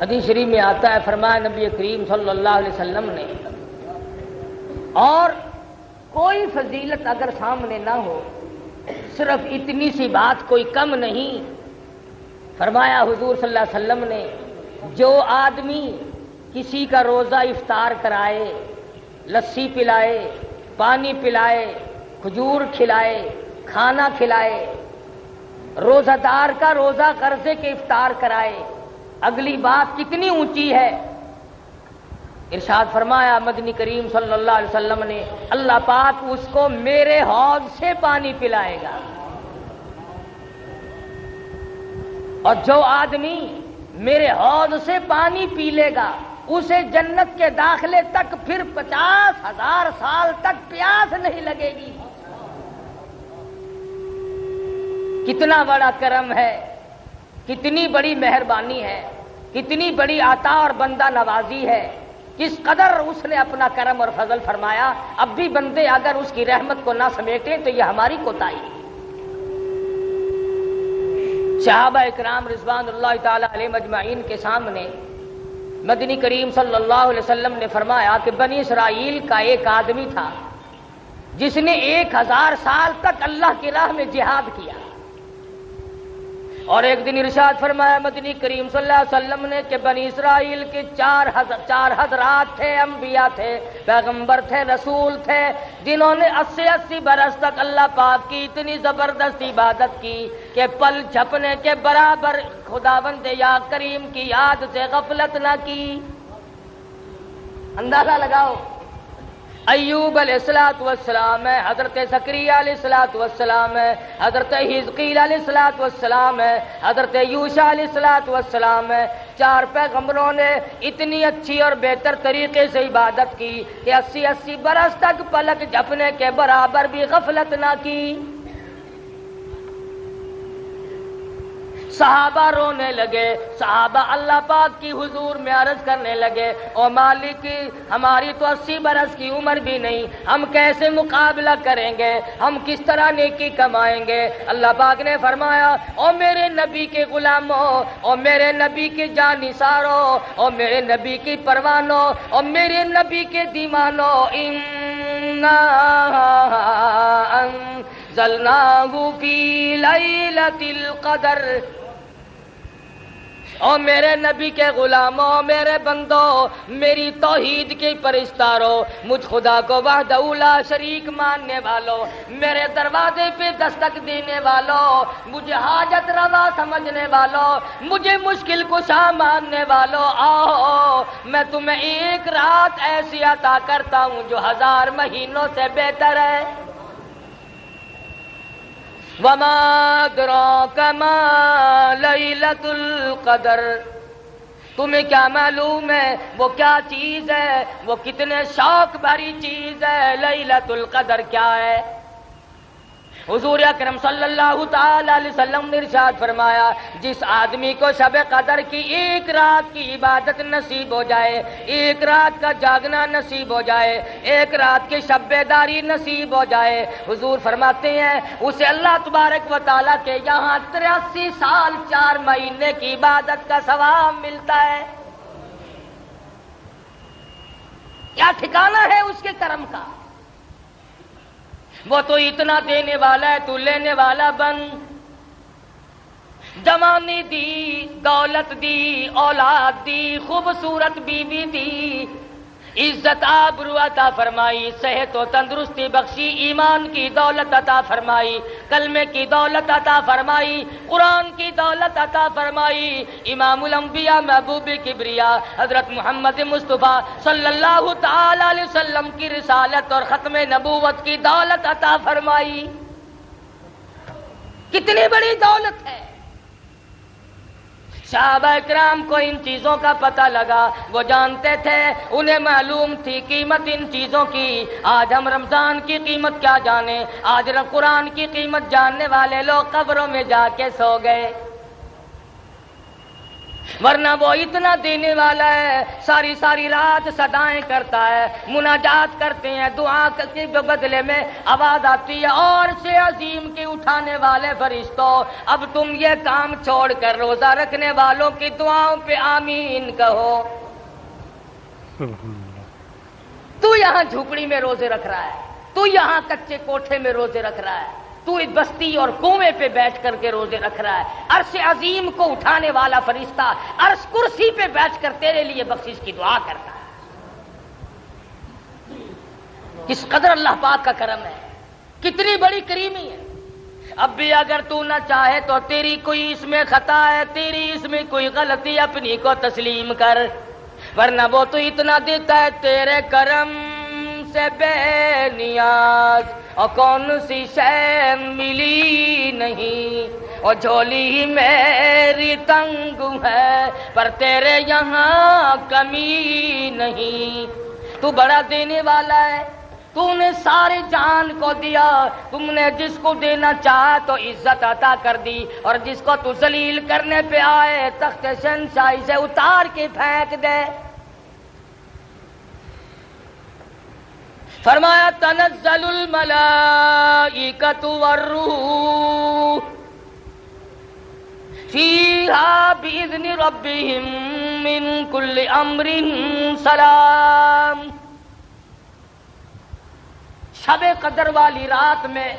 حدیث شریف میں آتا ہے، فرمایا نبی کریم صلی اللہ علیہ وسلم نے، اور کوئی فضیلت اگر سامنے نہ ہو، صرف اتنی سی بات کوئی کم نہیں، فرمایا حضور صلی اللہ علیہ وسلم نے، جو آدمی کسی کا روزہ افطار کرائے، لسی پلائے، پانی پلائے، کھجور کھلائے، کھانا کھلائے، روزہ دار کا روزہ قرضے کے افطار کرائے، اگلی بات کتنی اونچی ہے، ارشاد فرمایا مدنی کریم صلی اللہ علیہ وسلم نے، اللہ پاک اس کو میرے حوض سے پانی پلائے گا، اور جو آدمی میرے حوض سے پانی پی لے گا اسے جنت کے داخلے تک پھر 50,000 سال تک پیاس نہیں لگے گی۔ کتنا بڑا کرم ہے، کتنی بڑی مہربانی ہے، کتنی بڑی عطا اور بندہ نوازی ہے، کس قدر اس نے اپنا کرم اور فضل فرمایا۔ اب بھی بندے اگر اس کی رحمت کو نہ سمیٹیں تو یہ ہماری کوتاہی ہے۔ صحابہ اکرام رضوان اللہ تعالی علیہم اجمعین کے سامنے مدنی کریم صلی اللہ علیہ وسلم نے فرمایا کہ بنی اسرائیل کا ایک آدمی تھا جس نے 1000 سال تک اللہ کی راہ میں جہاد کیا، اور ایک دن ارشاد فرمایا مدنی کریم صلی اللہ علیہ وسلم نے کہ بنی اسرائیل کے 4 حضرات تھے، انبیاء تھے، پیغمبر تھے، رسول تھے، جنہوں نے 80 برس تک اللہ پاک کی اتنی زبردست عبادت کی کہ پل جھپنے کے برابر خداوند یا کریم کی یاد سے غفلت نہ کی۔ اندازہ لگاؤ، ایوب علیہ السلام ہے، حضرت زکریا علیہ السلام ہے، حضرت حزقیل علیہ السلام ہے، حضرت یوشع علیہ السلام ہے، 4 پیغمبروں نے اتنی اچھی اور بہتر طریقے سے عبادت کی کہ 80 برس تک پلک جھپنے کے برابر بھی غفلت نہ کی۔ صحابہ رونے لگے، صحابہ اللہ پاک کی حضور میں عرض کرنے لگے، او مالک ہماری تو 80 برس کی عمر بھی نہیں، ہم کیسے مقابلہ کریں گے، ہم کس طرح نیکی کمائیں گے؟ اللہ پاک نے فرمایا، او میرے نبی کے غلاموں، او میرے نبی کے جانثاروں، او میرے نبی کی پروانوں، او میرے نبی کے دیوانوں، اِنَّا انزلناہ فی لیلۃ القدر، او میرے نبی کے غلاموں، میرے بندوں، میری توحید کے پرستاروں، مجھ خدا کو وحدہ لا شریک ماننے والوں، میرے دروازے پہ دستک دینے والوں، مجھے حاجت روا سمجھنے والوں، مجھے مشکل کشا ماننے والوں، آؤ میں تمہیں ایک رات ایسی عطا کرتا ہوں جو 1000 مہینوں سے بہتر ہے۔ وما ادراک ما لیلۃ القدر، تمہیں کیا معلوم ہے وہ کیا چیز ہے، وہ کتنے شوق بھری چیز ہے، لیلۃ القدر کیا ہے؟ حضور اکرم صلی اللہ تعالی علیہ وسلم نے ارشاد فرمایا، جس آدمی کو شب قدر کی 1 رات کی عبادت نصیب ہو جائے، 1 رات کا جاگنا نصیب ہو جائے، 1 رات کی شب بیداری نصیب ہو جائے، حضور فرماتے ہیں اسے اللہ تبارک و تعالیٰ کے یہاں 83 سال 4 مہینے کی عبادت کا ثواب ملتا ہے۔ کیا ٹھکانہ ہے اس کے کرم کا؟ وہ تو اتنا دینے والا ہے، تو لینے والا بن۔ جوانی دی، دولت دی، اولاد دی، خوبصورت بیوی دی، عزت آبرو عطا فرمائی، صحت و تندرستی بخشی، ایمان کی دولت عطا فرمائی، کلمے کی دولت عطا فرمائی، قرآن کی دولت عطا فرمائی، امام الانبیاء محبوب کبریا حضرت محمد مصطفیٰ صلی اللہ تعالی علیہ وسلم کی رسالت اور ختم نبوت کی دولت عطا فرمائی۔ کتنی بڑی دولت ہے۔ صحابہ اکرام کو ان چیزوں کا پتہ لگا، وہ جانتے تھے، انہیں معلوم تھی قیمت ان چیزوں کی۔ آج ہم رمضان کی قیمت کیا جانے، آج قرآن کی قیمت جاننے والے لوگ قبروں میں جا کے سو گئے۔ ورنہ وہ اتنا دینے والا ہے، ساری ساری رات صدائیں کرتا ہے، مناجات کرتے ہیں، دعا کے بدلے میں آواز آتی ہے، اور سے عظیم کے اٹھانے والے فرشتوں اب تم یہ کام چھوڑ کر روزہ رکھنے والوں کی دعاؤں پہ آمین کہو۔ تو یہاں جھوپڑی میں روزے رکھ رہا ہے، تو یہاں کچے کوٹھے میں روزے رکھ رہا ہے، تو اس بستی اور کنویں پہ بیٹھ کر کے روزے رکھ رہا ہے، عرش عظیم کو اٹھانے والا فرشتہ عرش کرسی پہ بیٹھ کر تیرے لیے بخشش کی دعا کرتا ہے۔ کس قدر اللہ پاک کا کرم ہے، کتنی بڑی کریمی ہے۔ اب بھی اگر تو نہ چاہے تو تیری کوئی اس میں خطا ہے، تیری اس میں کوئی غلطی، اپنی کو تسلیم کر، ورنہ وہ تو اتنا دیتا ہے، تیرے کرم سے بے نیاز اور کون سی شے ملی نہیں، اور جھولی ہی میری تنگ ہے پر تیرے یہاں کمی نہیں۔ تو بڑا دینے والا ہے، تو نے سارے جان کو دیا، تم نے جس کو دینا چاہا تو عزت عطا کر دی، اور جس کو تو ذلیل کرنے پہ آئے تخت شہنشاہی سے اتار کے پھینک دے۔ فرمایا تنزل الملائکۃ والروح فیہا بإذن ربہم من کل امر سلام۔ شب قدر والی رات میں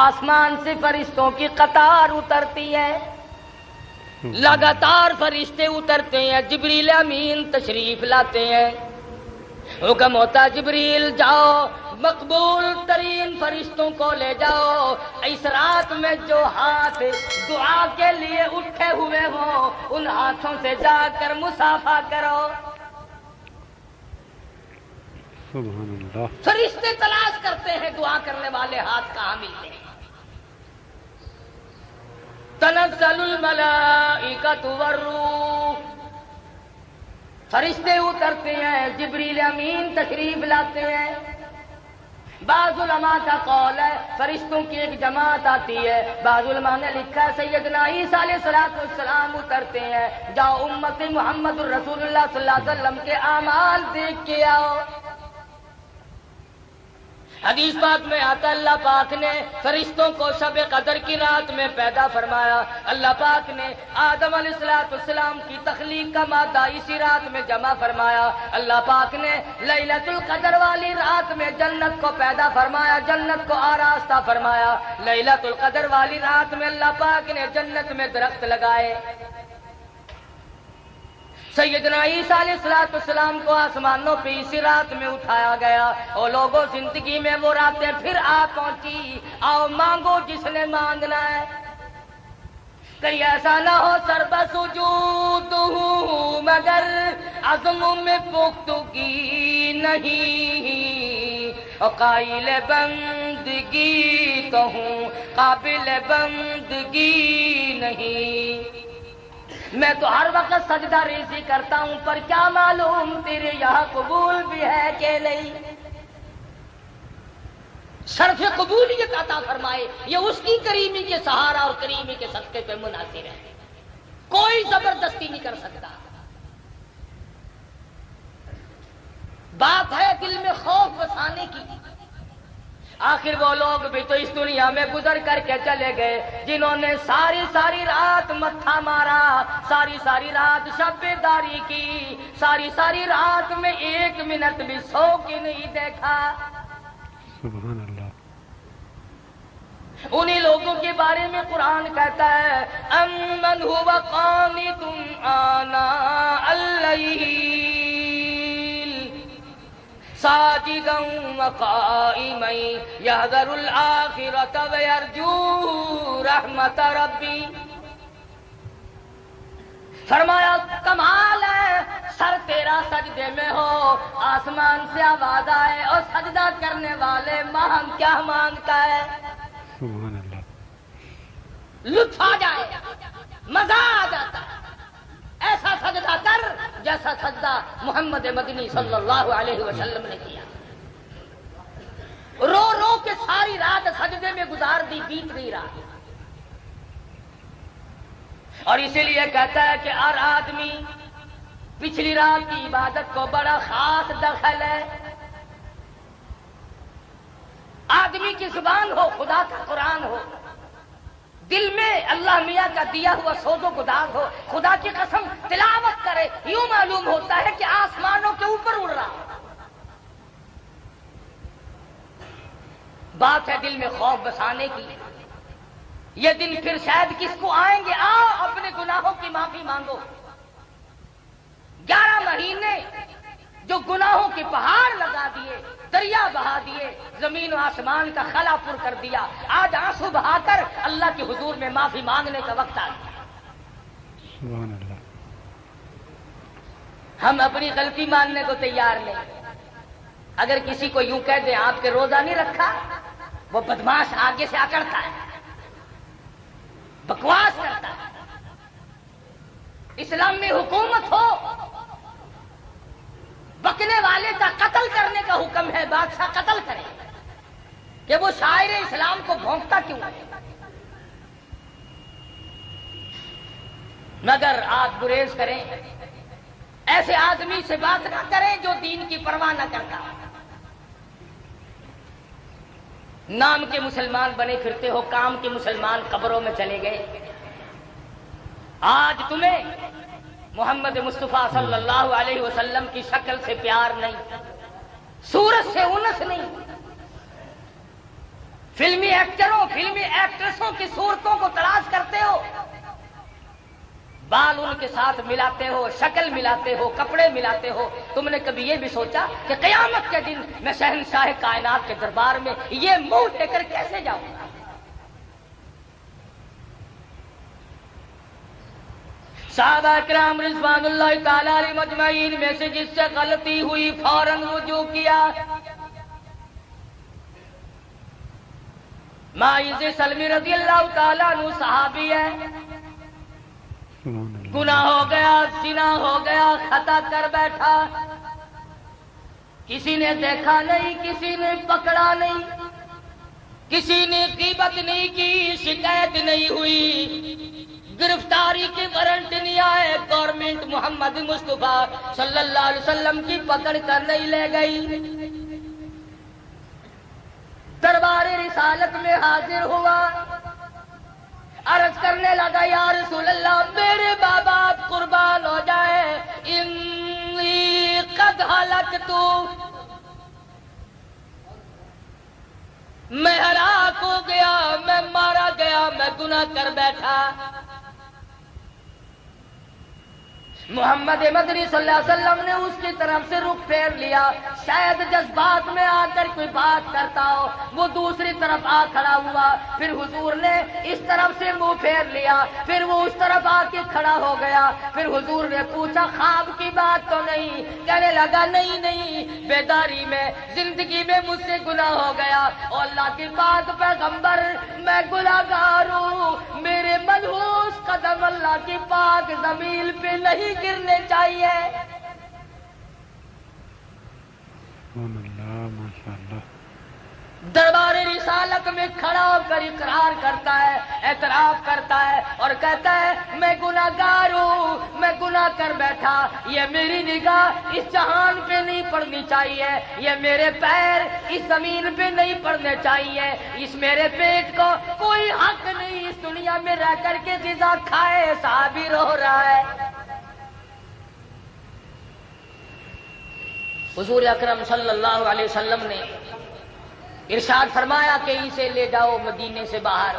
آسمان سے فرشتوں کی قطار اترتی ہے، لگاتار فرشتے اترتے ہیں، جبریل امین تشریف لاتے ہیں، حکم ہوتا جبریل جاؤ مقبول ترین فرشتوں کو لے جاؤ، اس رات میں جو ہاتھ دعا کے لیے اٹھے ہوئے ہوں ان ہاتھوں سے جا کر مصافحہ کرو۔ سبحان اللہ۔ فرشتے تلاش کرتے ہیں دعا کرنے والے ہاتھ کہاں ملتے ہیں۔ تنزل الملائکۃ والروح، فرشتے اترتے ہیں، جبریل امین تشریف لاتے ہیں۔ بعض علماء کا قول ہے فرشتوں کی ایک جماعت آتی ہے، بعض علماء نے لکھا ہے سیدنا عیسیٰ علیہ السلام اترتے ہیں، جاؤ امت محمد الرسول اللہ صلی اللہ علیہ وسلم کے اعمال دیکھ کے آؤ۔ حدیث پاک میں آتا اللہ پاک نے فرشتوں کو شب قدر کی رات میں پیدا فرمایا، اللہ پاک نے آدم علیہ السلام کی تخلیق کا مادہ اسی رات میں جمع فرمایا، اللہ پاک نے لیلۃ القدر والی رات میں جنت کو پیدا فرمایا، جنت کو آراستہ فرمایا، لیلۃ القدر والی رات میں اللہ پاک نے جنت میں درخت لگائے۔ سیدنا عیسیٰ علیہ السلام کو آسمانوں پہ اسی رات میں اٹھایا گیا، اور لوگوں زندگی میں وہ راتیں پھر آ پہنچی، آؤ مانگو جس نے مانگنا ہے، کہیں ایسا نہ ہو سر بسجود ہوں مگر عزم میں پختگی نہیں، اور قائل بندگی تو ہوں قابل بندگی نہیں۔ میں تو ہر وقت سجدہ ریزی کرتا ہوں پر کیا معلوم تیرے یہاں قبول بھی ہے کہ نہیں۔ شرف قبولیت عطا فرمائے یہ اس کی کریمی کے سہارا اور کریمی کے صدقے پہ منحصر ہے، کوئی زبردستی نہیں کر سکتا۔ بات ہے دل میں خوف بسانے کی۔ آخر وہ لوگ بھی تو اس دنیا میں گزر کر کے چلے گئے جنہوں نے ساری ساری رات متھا مارا، ساری ساری رات شب بیداری کی، ساری ساری رات میں ایک منٹ بھی سو کے نہیں دیکھا۔ سبحان اللہ۔ انہی لوگوں کے بارے میں قرآن کہتا ہے امن هو قانت آناء اللیل ساجدا وقائما یحذر الآخرۃ ویرجو رحمت ربی۔ فرمایا کمال ہے سر تیرا سجدے میں ہو، آسمان سے آواز آئے اور سجدہ کرنے والے مانگ کیا مانگتا ہے؟ سبحان اللہ۔ لطف آ جائے، مزہ آ جاتا ہے، ایسا سجدہ کر جیسا سجدہ محمد مدنی صلی اللہ علیہ وسلم نے کیا، رو رو کے ساری رات سجدے میں گزار دی، بیت نہیں رہا۔ اور اسی لیے کہتا ہے کہ ہر آدمی پچھلی رات کی عبادت کو بڑا خاص دخل ہے. آدمی کی زبان ہو خدا کا قرآن ہو، دل میں اللہ میاں کا دیا ہوا سوز و گداز ہو، خدا کی قسم تلاوت کرے، یوں معلوم ہوتا ہے کہ آسمانوں کے اوپر اڑ رہا. بات ہے دل میں خوف بسانے کی. یہ دن پھر شاید کس کو آئیں گے. آؤ اپنے گناہوں کی معافی مانگو. 11 مہینے جو گناہوں کے پہاڑ لگا دیے، دریا بہا دیے، زمین و آسمان کا خلا پر کر دیا، آج آنسو بہا کر اللہ کے حضور میں معافی مانگنے کا وقت آ گیا. سبحان اللہ. ہم اپنی غلطی ماننے کو تیار نہیں. اگر کسی کو یوں کہہ دیں آپ کے روزہ نہیں رکھا، وہ بدماش آگے سے اکڑتا ہے، بکواس کرتا ہے. اسلام میں حکومت ہو، بکنے والے کا قتل کرنے کا حکم ہے، بادشاہ قتل کرے، کہ وہ شاعر اسلام کو بھونکتا کیوں ہے. مگر آپ گریز کریں، ایسے آدمی سے بات نہ کریں جو دین کی پرواہ نہ کرتا. نام کے مسلمان بنے پھرتے ہو، کام کے مسلمان قبروں میں چلے گئے. آج تمہیں محمد مصطفیٰ صلی اللہ علیہ وسلم کی شکل سے پیار نہیں، صورت سے انس نہیں. فلمی ایکٹروں، فلمی ایکٹریسوں کی صورتوں کو تلاش کرتے ہو، بال ان کے ساتھ ملاتے ہو، شکل ملاتے ہو، کپڑے ملاتے ہو. تم نے کبھی یہ بھی سوچا کہ قیامت کے دن میں شہنشاہ کائنات کے دربار میں یہ منہ لے کر کیسے جاؤں گا؟ صحابہ کرام رضوان اللہ تعالی علیہ مجمعین میں سے جس سے غلطی ہوئی فوراً رجوع کیا. ماعز سلمی رضی اللہ تعالیٰ عنہ صحابی ہے. گناہ ہو گیا، زنا ہو گیا، خطا کر بیٹھا. کسی نے دیکھا نہیں، کسی نے پکڑا نہیں، کسی نے غیبت نہیں کی، شکایت نہیں ہوئی، گرفتاری کے وارنٹ نہیں آئے، گورنمنٹ محمد مصطفیٰ صلی اللہ علیہ وسلم کی پکڑ کر نہیں لے گئی. دربار رسالت میں حاضر ہوا، عرض کرنے لگا یا رسول اللہ میرے باپ باپ قربان ہو جائے، انی قد ہلکت، میں ہلاک ہو گیا، میں مارا گیا، میں گناہ کر بیٹھا. محمد مدنی صلی اللہ علیہ وسلم نے اس کی طرف سے رخ پھیر لیا. شاید جذبات میں آ کر کوئی بات کرتا ہو، وہ دوسری طرف آ کھڑا ہوا. پھر حضور نے اس طرف سے منہ پھیر لیا، پھر وہ اس طرف آ کے کھڑا ہو گیا. پھر حضور نے پوچھا خواب کی بات تو نہیں؟ کہنے لگا نہیں نہیں، بیداری میں زندگی میں مجھ سے گناہ ہو گیا. اور اللہ کے پاک پیغمبر میں گناہگار ہوں، میرے منحوس قدم اللہ کی پاک زمین پہ نہیں گرنے چاہیے. ماشاءاللہ. دربار رسالت میں کھڑا ہو کر اقرار کرتا ہے، اعتراف کرتا ہے اور کہتا ہے میں گناہگار ہوں، میں گناہ کر بیٹھا. یہ میری نگاہ اس جہان پہ نہیں پڑنی چاہیے، یہ میرے پیر اس زمین پہ نہیں پڑنے چاہیے، اس میرے پیٹ کو کوئی حق نہیں اس دنیا میں رہ کر کے غذا کھائے. صحابی رو رہا ہے. حضور اکرم صلی اللہ علیہ وسلم نے ارشاد فرمایا کہ اسے لے جاؤ مدینے سے باہر.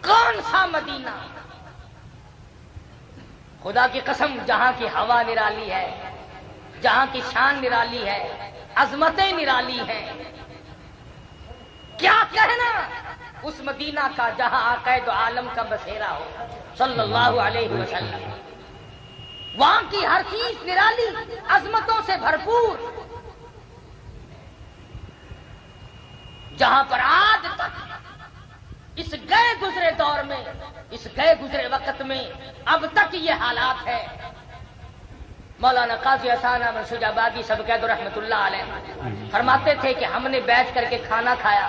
کون سا مدینہ؟ خدا کی قسم جہاں کی ہوا نرالی ہے، جہاں کی شان نرالی ہے، عظمتیں نرالی ہیں. کیا کہنا اس مدینہ کا جہاں آقا دو عالم کا بسیرا ہو صلی اللہ علیہ وسلم. وہاں کی ہر چیز نرالی، عظمتوں سے بھرپور، جہاں پر آج تک اس گئے گزرے دور میں، اس گئے گزرے وقت میں اب تک یہ حالات ہے. مولانا قاضی احسان احمد شجاع باغی صاحب قید رحمۃ اللہ علیہ فرماتے تھے کہ ہم نے بیٹھ کر کے کھانا کھایا،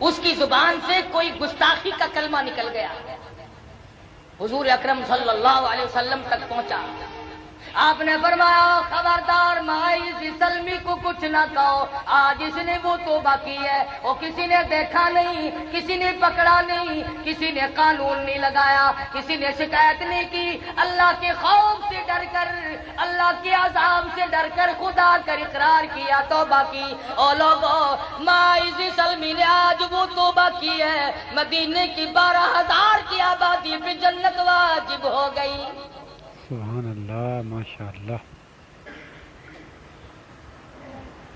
اس کی زبان سے کوئی گستاخی کا کلمہ نکل گیا، حضور اکرم صلی اللہ علیہ وسلم تک پہنچا. آپ نے فرمایا خبردار ماعز سلمی کو کچھ نہ کہو، آج اس نے وہ توبہ کی ہے، وہ کسی نے دیکھا نہیں، کسی نے پکڑا نہیں، کسی نے قانون نہیں لگایا، کسی نے شکایت نہیں کی، اللہ کے خوف سے ڈر کر، اللہ کے عذاب سے ڈر کر خدا کر اقرار کیا، توبہ کی. او لوگوں، ماعز سلمی نے آج وہ توبہ کی ہے، مدینے کی 12,000 کی آبادی پہ جنت واجب ہو گئی. سبحان اللہ، ماشاء اللہ.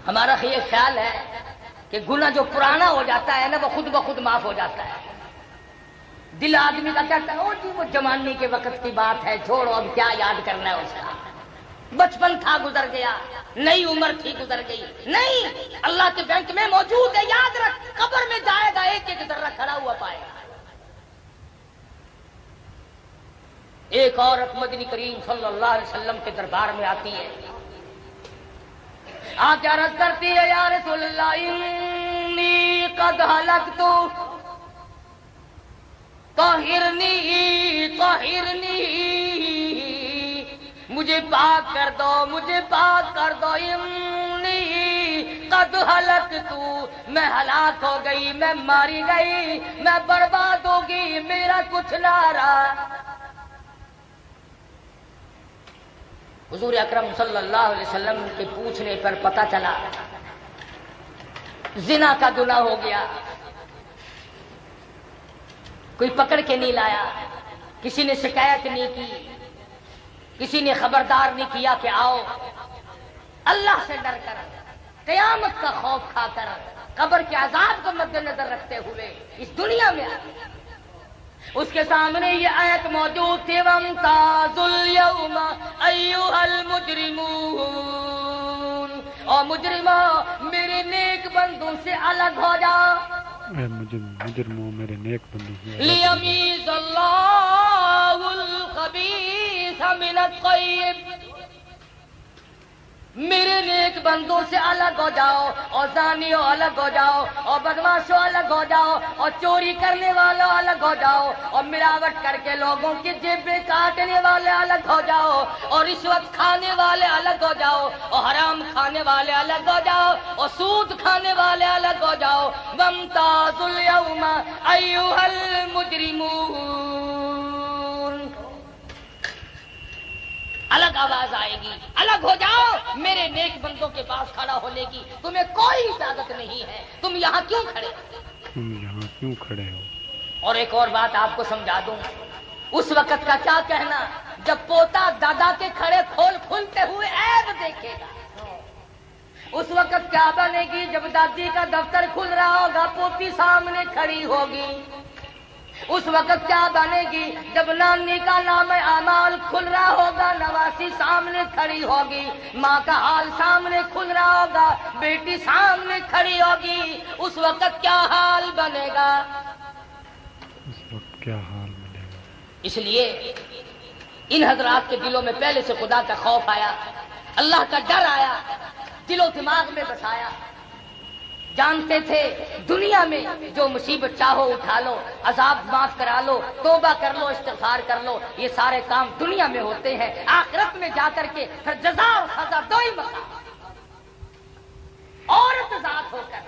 ہمارا یہ خیال ہے کہ گناہ جو پرانا ہو جاتا ہے نا وہ خود بخود معاف ہو جاتا ہے. دل آدمی کا کہتا ہے او جی وہ جوانی کے وقت کی بات ہے، چھوڑو اب کیا یاد کرنا ہے اس کا، بچپن تھا گزر گیا، نئی عمر تھی گزر گئی. نہیں، اللہ کے بینک میں موجود ہے، یاد رکھ، قبر میں جائے گا ایک ایک ذرہ کھڑا ہوا پائے گا. ایک عورت مدنی کریم صلی اللہ علیہ وسلم کے دربار میں آتی ہے، آ کے عرض کرتی ہے یا رسول اللہ انی قد ہلکت طہرنی طہرنی، مجھے پاک کر دو، مجھے پاک کر دو. انی قد ہلکت، میں ہلاک ہو گئی، میں ماری گئی، میں برباد ہو گئی، میرا کچھ نہ رہا. حضور اکرم صلی اللہ علیہ وسلم کے پوچھنے پر پتہ چلا زنا کا گناہ ہو گیا. کوئی پکڑ کے نہیں لایا، کسی نے شکایت نہیں کی، کسی نے خبردار نہیں کیا کہ آؤ. اللہ سے ڈر کر، قیامت کا خوف کھا کر، قبر کے عذاب کو مد نظر رکھتے ہوئے اس دنیا میں اس کے سامنے یہ آیت موجود تھی وَامْتَازُوا الْيَوْمَ أَيُّهَا الْمُجْرِمُونَ، اور مجرموں میرے نیک بندوں سے الگ ہو جاؤ. اے مجرموں میرے نیک بندوں سے لِيَمِيزَ اللَّهُ الْخَبِيثَ مِنَ الطَّيِّبِ، میرے نیک بندوں سے الگ ہو جاؤ، اور زانیوں الگ ہو جاؤ، اور بدماشوں الگ ہو جاؤ، اور چوری کرنے والوں الگ ہو جاؤ، اور ملاوٹ کر کے لوگوں کی جیبیں کاٹنے والے الگ ہو جاؤ، اور رشوت کھانے والے الگ ہو جاؤ، اور حرام کھانے والے الگ ہو جاؤ، اور سود کھانے والے الگ ہو جاؤ. وَامْتَازُوا الْيَوْمَ أَيُّهَا الْمُجْرِمُونَ، الگ آواز آئے گی، الگ ہو جاؤ، میرے نیک بندوں کے پاس کھڑا ہونے کی تمہیں کوئی اجازت نہیں ہے، تم یہاں کیوں کھڑے ہو؟ اور ایک اور بات آپ کو سمجھا دوں، اس وقت کا کیا کہنا جب پوتا دادا کے کھڑے کھولتے ہوئے عیب دیکھے گا. اس وقت کیا بنے گی جب دادی کا دفتر کھل رہا ہوگا، پوتی سامنے کھڑی ہوگی. اس وقت کیا بنے گی جب نانی کا نام اعمال کھل رہا ہوگا، نواسی سامنے کھڑی ہوگی، ماں کا حال سامنے کھل رہا ہوگا، بیٹی سامنے کھڑی ہوگی. اس وقت کیا حال بنے گا؟ اس لیے ان حضرات کے دلوں میں پہلے سے خدا کا خوف آیا، اللہ کا ڈر آیا، دل و دماغ میں بسایا. جانتے تھے دنیا میں جو مصیبت چاہو اٹھا لو، عذاب معاف کرا لو، توبہ کر لو، استغفار کر لو، یہ سارے کام دنیا میں ہوتے ہیں، آخرت میں جا کر کے پھر جزا اور سزا دو ہی مقام. عورت ذات ہو کر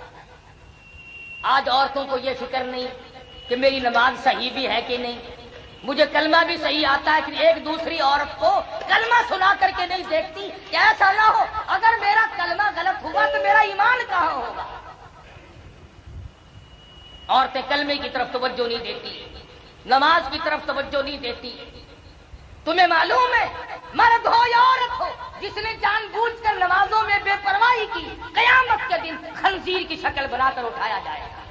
آج عورتوں کو یہ فکر نہیں کہ میری نماز صحیح بھی ہے کہ نہیں، مجھے کلمہ بھی صحیح آتا ہے، کہ ایک دوسری عورت کو کلمہ سنا کر کے نہیں دیکھتی کہ ایسا نہ ہو اگر میرا کلمہ غلط ہوا تو میرا ایمان کہاں ہوگا. عورتیں کلمے کی طرف توجہ نہیں دیتی، نماز کی طرف توجہ نہیں دیتی. تمہیں معلوم ہے مرد ہو یا عورت ہو جس نے جان بوجھ کر نمازوں میں بے پرواہی کی، قیامت کے دن خنزیر کی شکل بنا کر اٹھایا جائے گا.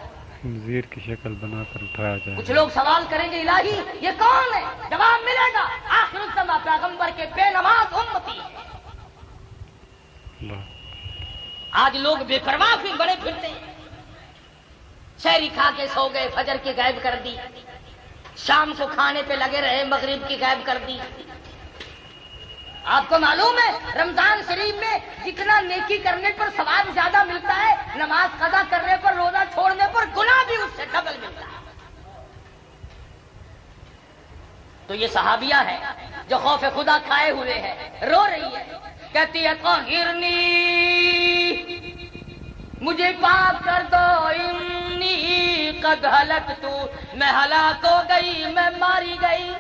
خنزیر کی شکل بنا کر اٹھایا جائے. کچھ لوگ سوال کریں گے الہی یہ کون ہے؟ جواب ملے گا آخر الزمان پیغمبر کے بے نماز امتی. آج لوگ بے پرواہ بھی بڑے پھرتے ہیں، شہری کھا کے سو گئے، فجر کی غائب کر دی، شام کو کھانے پہ لگے رہے، مغرب کی غائب کر دی. آپ کو معلوم ہے رمضان شریف میں جتنا نیکی کرنے پر ثواب زیادہ ملتا ہے، نماز قضا کرنے پر، روزہ چھوڑنے پر گناہ بھی اس سے ڈبل ملتا ہے۔ تو یہ صحابیہ ہے جو خوف خدا کھائے ہوئے ہے، رو رہی ہے، کہتی ہے طہرنی، مجھے پاک کر دو، انی قد ہلکت، میں ہلاک ہو گئی، میں ماری گئی،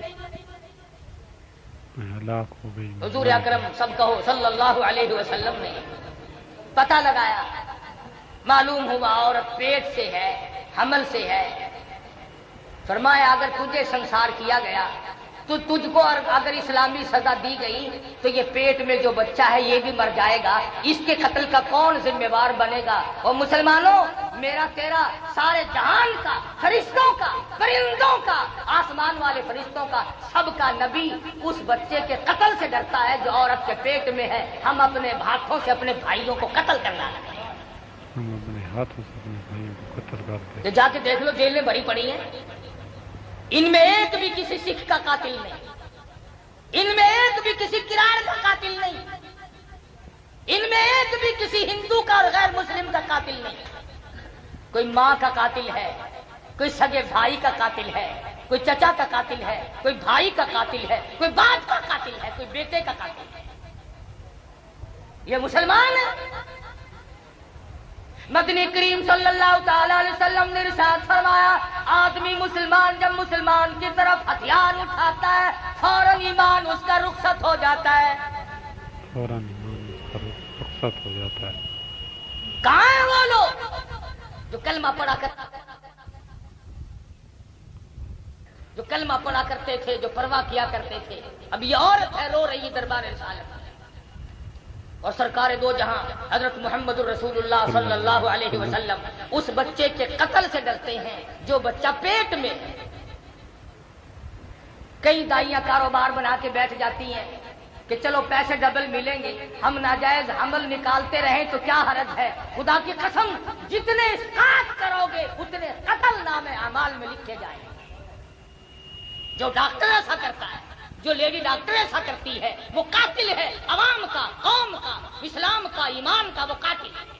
میں ہلاک ہو گئی۔ حضور اکرم سب کہو صلی اللہ علیہ وسلم نے پتہ لگایا، معلوم ہوا عورت پیٹ سے ہے، حمل سے ہے۔ فرمایا اگر تجھے سنسار کیا گیا تو تجھ کو اگر اسلامی سزا دی گئی تو یہ پیٹ میں جو بچہ ہے یہ بھی مر جائے گا، اس کے قتل کا کون ذمہ وار بنے گا؟ اور مسلمانوں، میرا تیرا سارے جہان کا، فرشتوں کا، پرندوں کا، آسمان والے فرشتوں کا، سب کا نبی اس بچے کے قتل سے ڈرتا ہے جو عورت کے پیٹ میں ہے۔ ہم اپنے ہاتھوں سے اپنے بھائیوں کو قتل کرنا لگے، ہم اپنے ہاتھوں سے اپنے بھائیوں کو قتل کرتے۔ جا کے دیکھ لو جیلیں بھری پڑی ہیں، ان میں ایک بھی کسی سکھ کا قاتل نہیں، ان میں ایک بھی کسی کراڑ کا قاتل نہیں، ان میں ایک بھی کسی ہندو کا اور غیر مسلم کا قاتل نہیں۔ کوئی ماں کا قاتل ہے، کوئی سگے بھائی کا قاتل ہے، کوئی چچا کا قاتل ہے، کوئی بھائی کا قاتل ہے، کوئی باپ کا قاتل ہے، کوئی بیٹے کا قاتل ہے۔ یہ مسلمان ہے۔ مدنی کریم صلی اللہ تعالی علیہ وسلم نے ارشاد فرمایا، آدمی مسلمان جب مسلمان کی طرف ہتھیار اٹھاتا ہے فوراً ایمان اس کا رخصت ہو جاتا ہے، فوراً ایمان اس کا رخصت ہو جاتا ہے۔ کہاں ہیں وہ لوگ جو کلمہ پڑھا کرتے تھے، جو پرواہ کیا کرتے تھے؟ اب یہ عورت ہے رو رہی دربار رسالت، اور سرکار دو جہاں حضرت محمد الرسول اللہ صلی اللہ علیہ وسلم اس بچے کے قتل سے ڈرتے ہیں جو بچہ پیٹ میں ہے۔ کئی دائیاں کاروبار بنا کے بیٹھ جاتی ہیں کہ چلو پیسے ڈبل ملیں گے، ہم ناجائز حمل نکالتے رہیں تو کیا حرج ہے؟ خدا کی قسم جتنے اسقاط کرو گے اتنے قتل نام اعمال میں لکھے جائیں گے۔ جو ڈاکٹر ایسا کرتا ہے، جو لیڈی ڈاکٹر ایسا کرتی ہے، وہ قاتل ہے، عوام کا، قوم کا، اسلام کا، ایمان کا، وہ قاتل ہے۔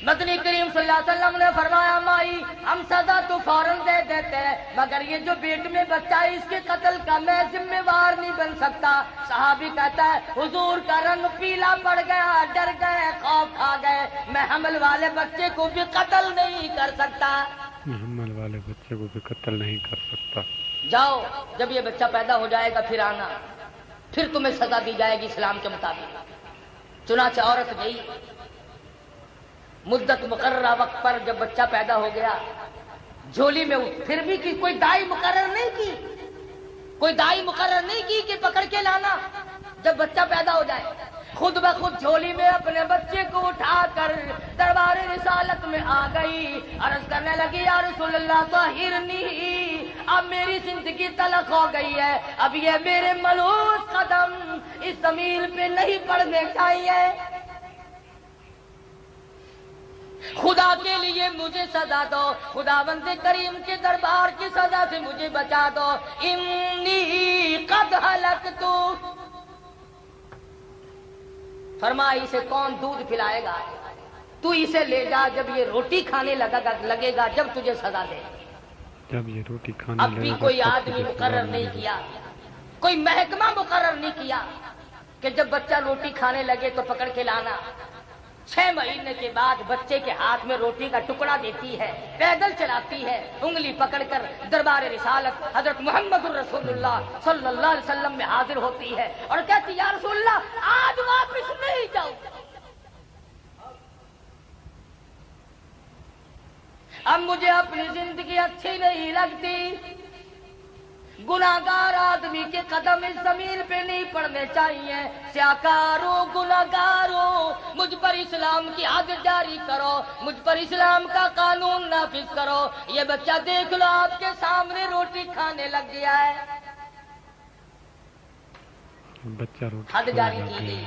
مدنی کریم صلی اللہ علیہ وسلم نے فرمایا مائی ہم سزا تو فوراً دے دیتے ہیں، مگر یہ جو پیٹ میں بچہ ہے اس کے قتل کا میں ذمہ وار نہیں بن سکتا۔ صحابی کہتا ہے حضور کا رنگ پیلا پڑ گیا، ڈر گئے، خوف کھا گئے، میں حمل والے بچے کو بھی قتل نہیں کر سکتا، میں حمل والے بچے کو بھی قتل نہیں کر سکتا۔ جاؤ جب یہ بچہ پیدا ہو جائے گا پھر آنا، پھر تمہیں سزا دی جائے گی اسلام کے مطابق۔ چنانچہ عورت گئی، مدت مقررہ وقت پر جب بچہ پیدا ہو گیا جھولی میں پھر بھی کوئی دائی مقرر نہیں کی، کوئی دائی مقرر نہیں کی کہ پکڑ کے لانا جب بچہ پیدا ہو جائے، خود بخود جھولی میں اپنے بچے کو اٹھا کر دربار رسالت میں آ گئی، عرض کرنے لگی یا رسول اللہ طہرنی، اب میری زندگی تلخ ہو گئی ہے، اب یہ میرے ملوث قدم اس زمین پہ نہیں پڑنے چاہیے، خدا کے لیے مجھے سزا دو، خداوند کریم کے دربار کی سزا سے مجھے بچا دو، انی قد ہلکت۔ فرمایا اسے کون دودھ پلائے گا؟ تو اسے لے جا جب یہ روٹی کھانے لگے گا جب تجھے سزا دے۔ جب یہ روٹی کھانے اب بھی کوئی آدمی مقرر نہیں کیا، کوئی محکمہ مقرر نہیں کیا کہ جب بچہ روٹی کھانے لگے تو پکڑ کے لانا۔ 6 مہینے کے بعد بچے کے ہاتھ میں روٹی کا ٹکڑا دیتی ہے، پیدل چلاتی ہے، انگلی پکڑ کر دربار رسالت حضرت محمد الرسول اللہ صلی اللہ علیہ وسلم میں حاضر ہوتی ہے اور کہتی یا رسول اللہ آج واپس نہیں جاؤں، اب مجھے اپنی زندگی اچھی نہیں لگتی، گناہگار آدمی کے قدم اس زمین پہ نہیں پڑنے چاہیے، سیاکاروں گناہگاروں مجھ پر اسلام کی حد جاری کرو، مجھ پر اسلام کا قانون نافذ کرو، یہ بچہ دیکھ لو آپ کے سامنے روٹی کھانے لگ گیا ہے، بچہ روٹی حد جاری کی گئی۔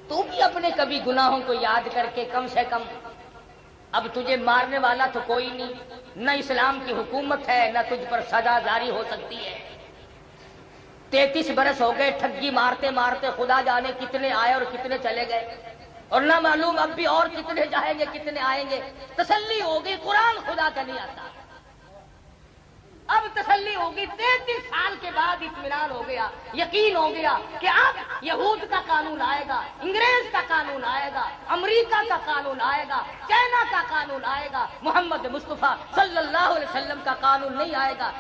تو بھی اپنے کبھی گناہوں کو یاد کر کے کم سے کم، اب تجھے مارنے والا تو کوئی نہیں، نہ اسلام کی حکومت ہے، نہ تجھ پر سزا جاری ہو سکتی ہے، 33 برس ہو گئے ٹھگی مارتے مارتے، خدا جانے کتنے آئے اور کتنے چلے گئے، اور نہ معلوم اب بھی اور کتنے جائیں گے کتنے آئیں گے۔ تسلی ہو گئی قرآن خدا کا نہیں آتا، اب تسلی ہوگی 33 سال کے بعد اطمینان ہو گیا، یقین ہو گیا کہ اب یہود کا قانون آئے گا، انگریز کا قانون آئے گا، امریکہ کا قانون آئے گا، چائنا کا قانون آئے گا، محمد مصطفیٰ صلی اللہ علیہ وسلم کا قانون نہیں آئے گا۔